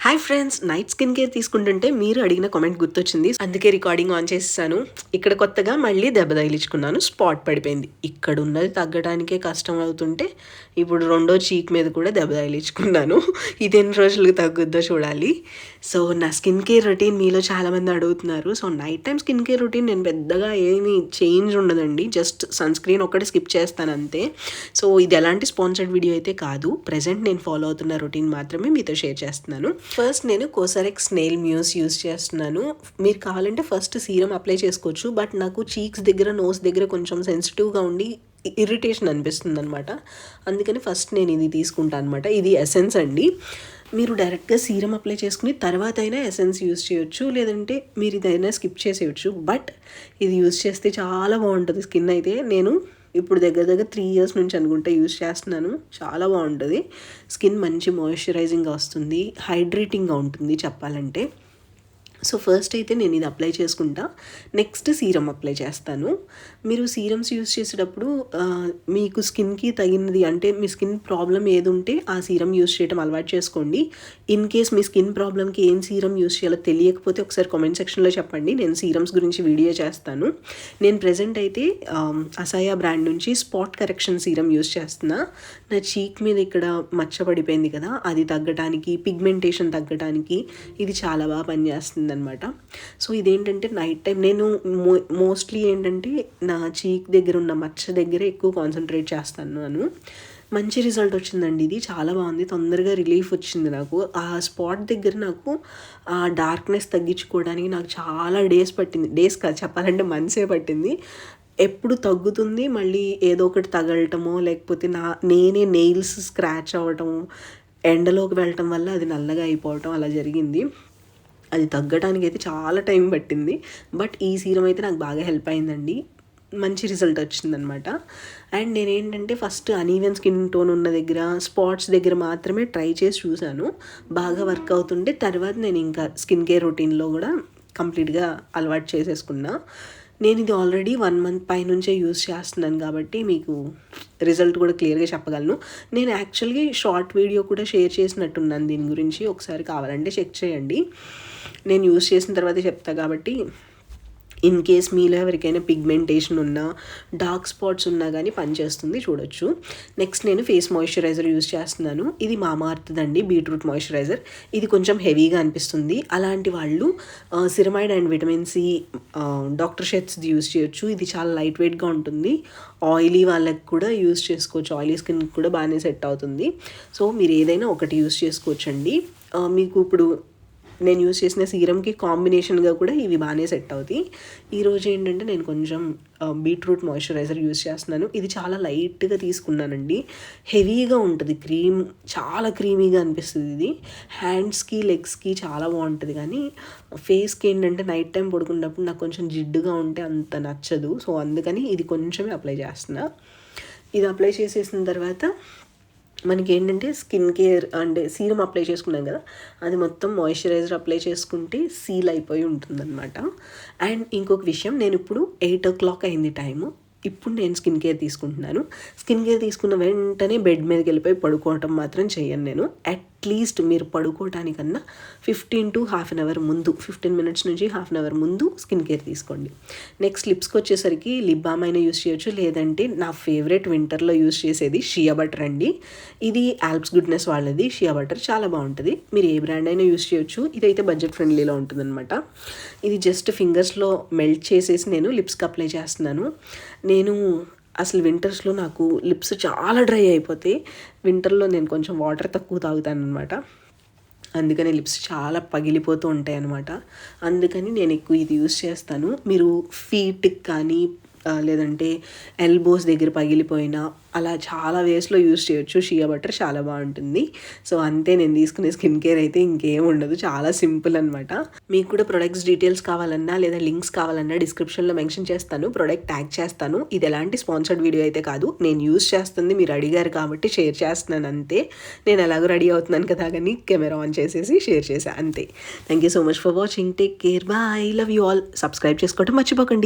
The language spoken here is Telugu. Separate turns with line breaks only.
Hi friends, night skin care తీసుకుంటుంటే మీరు అడిగిన కామెంట్ గుర్తొచ్చింది. అందుకే రికార్డింగ్ ఆన్ చేసేసాను. ఇక్కడ కొత్తగా మళ్ళీ దెబ్బ తగిలించుకున్నాను. స్పాట్ పడిపోయింది. ఇక్కడ ఉన్నది తగ్గడానికే కష్టం అవుతుంటే ఇప్పుడు రెండో చీక్ మీద కూడా దెబ్బ తగిలించుకున్నాను. ఇది ఎన్ని రోజులకు తగ్గుద్దో చూడాలి. సో నా స్కిన్ కేర్ రొటీన్ మీలో చాలామంది అడుగుతున్నారు. So night time skin care routine నేను పెద్దగా ఏమీ చేంజ్ ఉండదండి. జస్ట్ సన్ స్క్రీన్ ఒక్కటి స్కిప్ చేస్తాను అంతే. సో ఇది ఎలాంటి స్పాన్సర్డ్ వీడియో అయితే కాదు. ప్రెజెంట్ నేను ఫాలో అవుతున్న రొటీన్ మాత్రమే మీతో షేర్ చేస్తున్నాను. ఫస్ట్ నేను కోసరెక్స్ స్నేల్ మ్యూస్ యూస్ చేస్తున్నాను. మీరు కావాలంటే ఫస్ట్ సీరం అప్లై చేసుకోవచ్చు. బట్ నాకు చీక్స్ దగ్గర, నోస్ దగ్గర కొంచెం సెన్సిటివ్గా ఉండి ఇరిటేషన్ అనిపిస్తుంది అనమాట. అందుకని ఫస్ట్ నేను ఇది తీసుకుంటాను అనమాట. ఇది ఎసెన్స్ అండి. మీరు డైరెక్ట్గా సీరం అప్లై చేసుకుని తర్వాత అయినా ఎసెన్స్ యూస్ చేయొచ్చు, లేదంటే మీరు ఇదైనా స్కిప్ చేసేయచ్చు. బట్ ఇది యూస్ చేస్తే చాలా బాగుంటుంది స్కిన్ అయితే. నేను ఇప్పుడు దగ్గర 3 years నుంచి అనుకుంటే యూజ్ చేస్తున్నాను. చాలా బాగుంటుంది. స్కిన్ మంచి మాయిశ్చరైజింగ్గా వస్తుంది, హైడ్రేటింగ్గా ఉంటుంది చెప్పాలంటే. సో ఫస్ట్ అయితే నేను ఇది అప్లై చేసుకుంటా. నెక్స్ట్ సీరం అప్లై చేస్తాను. మీరు సీరమ్స్ యూస్ చేసేటప్పుడు మీకు స్కిన్కి తగినది, అంటే మీ స్కిన్ ప్రాబ్లం ఏది ఉంటే ఆ సీరం యూస్ చేయడం అలవాటు చేసుకోండి. ఇన్ కేస్ మీ స్కిన్ ప్రాబ్లంకి ఏం సీరం యూస్ చేయాలో తెలియకపోతే ఒకసారి కామెంట్ సెక్షన్లో చెప్పండి. నేను సీరమ్స్ గురించి వీడియో చేస్తాను. నేను ప్రెజెంట్ అయితే అసాయా బ్రాండ్ నుంచి స్పాట్ కరెక్షన్ సీరం యూస్ చేస్తున్నా. నా చీక్ మీద ఇక్కడ మచ్చ పడిపోయింది కదా, అది తగ్గడానికి, పిగ్మెంటేషన్ తగ్గడానికి ఇది చాలా బాగా పనిచేస్తుంది అనమాట. సో ఇదేంటంటే నైట్ టైం నేను మోస్ట్లీ ఏంటంటే నా చీక్ దగ్గర ఉన్న మచ్చ దగ్గర ఎక్కువ కాన్సన్ట్రేట్ చేస్తాను. మంచి రిజల్ట్ వచ్చిందండి. ఇది చాలా బాగుంది. తొందరగా రిలీఫ్ వచ్చింది నాకు. ఆ స్పాట్ దగ్గర నాకు ఆ డార్క్నెస్ తగ్గించుకోవడానికి నాకు చాలా డేస్ పట్టింది. డేస్ కాదు, చెప్పాలంటే మంత్సే పట్టింది. ఎప్పుడు తగ్గుతుంది, మళ్ళీ ఏదో ఒకటి తగలటమో, లేకపోతే నేనే నెయిల్స్ స్క్రాచ్ అవ్వటము, ఎండలోకి వెళ్ళటం వల్ల అది నల్లగా అయిపోవటం అలా జరిగింది. అది తగ్గడానికి అయితే చాలా టైం పట్టింది. బట్ ఈ సీరం అయితే నాకు బాగా హెల్ప్ అయిందండి. మంచి రిజల్ట్ వచ్చిందనమాట. అండ్ నేనేంటంటే ఫస్ట్ అనీవెన్ స్కిన్ టోన్ ఉన్న దగ్గర, స్పాట్స్ దగ్గర మాత్రమే ట్రై చేసి చూశాను. బాగా వర్క్ అవుతుంటే తర్వాత నేను ఇంకా స్కిన్ కేర్ రొటీన్లో కూడా కంప్లీట్గా అలవాటు చేసేసుకున్నా. నేను ఇది ఆల్రెడీ 1 month పైనుంచే యూజ్ చేస్తున్నాను కాబట్టి మీకు రిజల్ట్ కూడా క్లియర్గా చెప్పగలను. నేను యాక్చువల్గా షార్ట్ వీడియో కూడా షేర్ చేసినట్టున్నాను దీని గురించి. ఒకసారి కావాలంటే చెక్ చేయండి. నేను యూజ్ చేసిన తర్వాతే చెప్తా కాబట్టి ఇన్ కేస్ మీలో ఎవరికైనా పిగ్మెంటేషన్ ఉన్నా, డార్క్ స్పాట్స్ ఉన్నా కానీ పనిచేస్తుంది, చూడొచ్చు. నెక్స్ట్ నేను ఫేస్ మాయిశ్చరైజర్ యూజ్ చేస్తున్నాను. ఇది మామాఅర్త్ అండి, బీట్రూట్ మాయిశ్చరైజర్. ఇది కొంచెం హెవీగా అనిపిస్తుంది. అలాంటి వాళ్ళు ceramide and vitamin C doctor షెట్స్ది యూజ్ చేయొచ్చు. ఇది చాలా లైట్ వెయిట్గా ఉంటుంది. ఆయిలీ వాళ్ళకి కూడా యూజ్ చేసుకోవచ్చు. ఆయిలీ స్కిన్కి కూడా బాగానే సెట్ అవుతుంది. సో మీరు ఏదైనా ఒకటి యూజ్ చేసుకోవచ్చండి. మీకు ఇప్పుడు నేను యూజ్ చేసిన సీరంకి కాంబినేషన్గా కూడా ఇవి బాగానే సెట్ అవుతాయి. ఈరోజు ఏంటంటే నేను కొంచెం బీట్రూట్ మాయిశ్చరైజర్ యూజ్ చేస్తున్నాను. ఇది చాలా లైట్గా తీసుకున్నానండి. హెవీగా ఉంటుంది, చాలా క్రీమీగా అనిపిస్తుంది. ఇది హ్యాండ్స్కి, లెగ్స్కి చాలా బాగుంటుంది. కానీ ఫేస్కి ఏంటంటే నైట్ టైం పడుకున్నప్పుడు నాకు కొంచెం జిడ్డుగా ఉంటే అంత నచ్చదు. సో అందుకని ఇది కొంచెమే అప్లై చేస్తున్నా. ఇది అప్లై చేసేసిన తర్వాత మనకి ఏంటంటే స్కిన్ కేర్ అంటే సీరం అప్లై చేసుకున్నాం కదా, అది మొత్తం మాయిశ్చరైజర్ అప్లై చేసుకుంటే సీల్ అయిపోయి ఉంటుందన్నమాట. అండ్ ఇంకొక విషయం, నేను ఇప్పుడు 8 o'clock అయింది టైము. ఇప్పుడు నేను స్కిన్ కేర్ తీసుకుంటున్నాను. స్కిన్ కేర్ తీసుకున్న వెంటనే బెడ్ మీదకి వెళ్ళిపోయి పడుకోవటం మాత్రం చేయను నేను. అట్లీస్ట్ మీరు పడుకోవటానికన్నా 15 to half an hour ముందు, 15 minutes నుంచి half an hour ముందు స్కిన్ కేర్ తీసుకోండి. నెక్స్ట్ లిప్స్కి వచ్చేసరికి లిప్ బామ్ అయినా యూస్ చేయొచ్చు, లేదంటే నా ఫేవరెట్ వింటర్లో యూస్ చేసేది షియా బటర్ అండి. ఇది ఆల్ప్స్ గుడ్నెస్ వాళ్ళది షియా బటర్, చాలా బాగుంటుంది. మీరు ఏ బ్రాండ్ అయినా యూస్ చేయొచ్చు. ఇదైతే బడ్జెట్ ఫ్రెండ్లీలో ఉంటుందన్నమాట. ఇది జస్ట్ ఫింగర్స్లో మెల్ట్ చేసేసి నేను లిప్స్కి అప్లై చేస్తున్నాను. నేను అసలు వింటర్స్లో నాకు లిప్స్ చాలా డ్రై అయిపోతాయి. వింటర్లో నేను కొంచెం వాటర్ తక్కువ తాగుతాను అనమాట. అందుకని లిప్స్ చాలా పగిలిపోతూ ఉంటాయి అన్నమాట. అందుకని నేను ఎక్కువ ఇది యూస్ చేస్తాను. మీరు ఫీట్కి కానీ లేదంటే ఎల్బోస్ దగ్గర పగిలిపోయినా అలా చాలా వేస్లో యూస్ చేయొచ్చు. షియా బటర్ చాలా బాగుంటుంది. సో అంతే, నేను తీసుకునే స్కిన్ కేర్ అయితే ఇంకేం ఉండదు, చాలా సింపుల్ అనమాట. మీకు కూడా ప్రొడక్ట్స్ డీటెయిల్స్ కావాలన్నా లేదా లింక్స్ కావాలన్నా డిస్క్రిప్షన్లో మెన్షన్ చేస్తాను, ప్రొడక్ట్ ట్యాగ్ చేస్తాను. ఇది ఎలాంటి స్పాన్సర్డ్ వీడియో అయితే కాదు, నేను యూస్ చేస్తుంది మీరు అడిగారు కాబట్టి షేర్ చేస్తున్నాను అంతే. నేను ఎలాగో రెడీ అవుతున్నాను కదా కానీ కెమెరా ఆన్ చేసేసి షేర్ చేశాను అంతే. Thank you so much for watching. Take care, bye, love you all. Subscribe చేసుకోవడం మర్చిపోకండి.